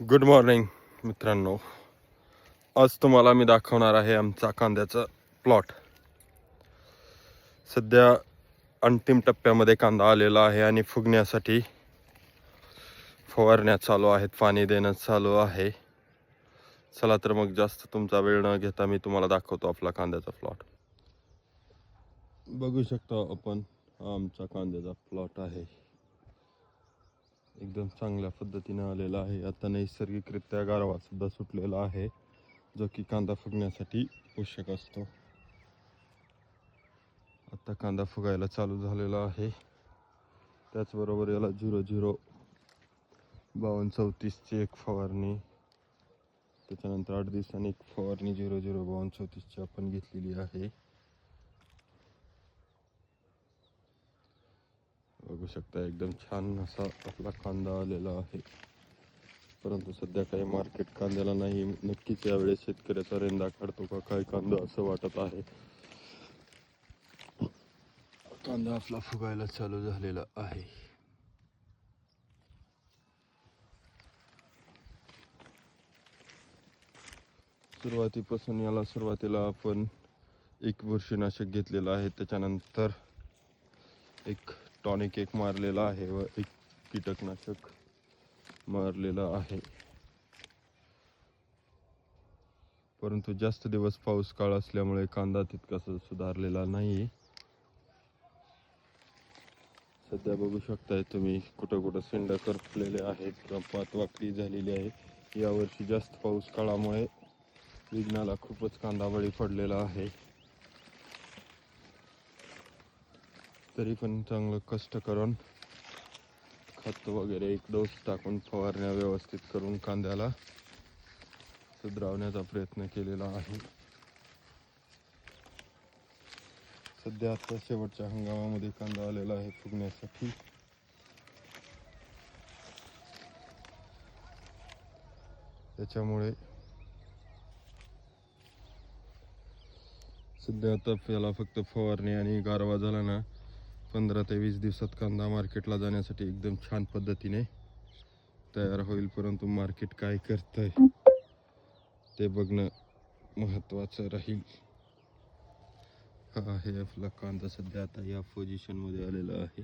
Good morning मित्रांनो. आज तुम्हाला मी दाखवणार आहे आमचा कांद्याचा प्लॉट. सध्या अंतिम टप्प्यामध्ये कांदा आलेला आहे आणि फुगण्यासाठी फवारण्या चालू आहेत, पाणी देणं चालू आहे. चला तर मग जास्त तुमचा वेळ न घेता मी तुम्हाला दाखवतो आपला कांद्याचा प्लॉट. बघू शकता आपण, हा आमचा कांद्याचा प्लॉट आहे. एकदम चांगल्या पद्धतीने आलेला आहे. आता नैसर्गिकरित्या गारवा सुद्धा सुटलेला आहे, जो की कांदा फुगण्यासाठी आवश्यक असतो. आता कांदा फुगायला चालू झालेला आहे. त्याचबरोबर याला 005234ची एक फवारणी, त्याच्यानंतर 8 दिवसांनी एक फवारणी 005234ची आपण घेतलेली आहे. बघू शकता एकदम छान असा आपला कांदा आलेला आहे. परंतु सध्या काही मार्केट कांद्याला नाही. नक्कीच यावेळेस शेतकऱ्याचा रेंदा काढतो का काय कांदा असं वाटत आहे. कांदा आपला फुगायला चालू झालेला आहे. सुरुवातीपासून याला सुरुवातीला आपण एक बुरशीनाशक घेतलेलं आहे, त्याच्यानंतर एक टॉनिक एक मारलेला आहे व एक कीटकनाशक मारलेलं आहे. परंतु जास्त दिवस पाऊस काळ असल्यामुळे कांदा तितकासा सुधारलेला नाही. सध्या बघू शकताय तुम्ही, कुठं कुठं शेंड करपलेले आहेत किंवा पात वाकडी झालेली आहे. यावर्षी जास्त पाऊस काळामुळे विघ्नाला खूपच कांदा बळी पडलेला आहे. तरी पण चांगलं कष्ट करून खत वगैरे एक डोस टाकून फवारण्या व्यवस्थित करून कांद्याला सुधारवण्याचा प्रयत्न केलेला आहे. सध्या आता शेवटच्या हंगामामध्ये कांदा आलेला आहे फुगण्यासाठी. त्याच्यामुळे सध्या आता याला फक्त फवारणी आणि गारवा झाला ना, 15 ते 20 दिवसात कांदा मार्केटला जाण्यासाठी एकदम छान पद्धतीने तयार होईल. परंतु मार्केट काय करतंय ते बघणं महत्त्वाचं राहील. हा आहे आपला कांदा सध्या आता या पोझिशन मध्ये आलेला आहे.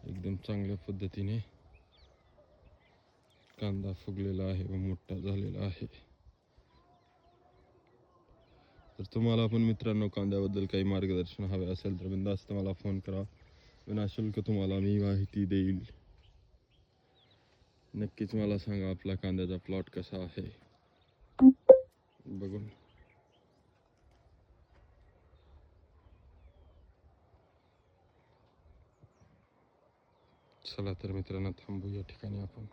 एकदम चांगल्या पद्धतीने कांदा फुगलेला आहे व मोठा झालेला आहे. तर तुम्हाला पण मित्रांनो कांद्याबद्दल काही मार्गदर्शन हवे असेल तर बिनधास्त मला फोन करा. विनाशुल्क तुम्हाला मी माहिती देईल. नक्कीच मला सांगा आपला कांद्याचा प्लॉट कसा आहे बघून. चला तर मित्रांनो थांबू या ठिकाणी आपण.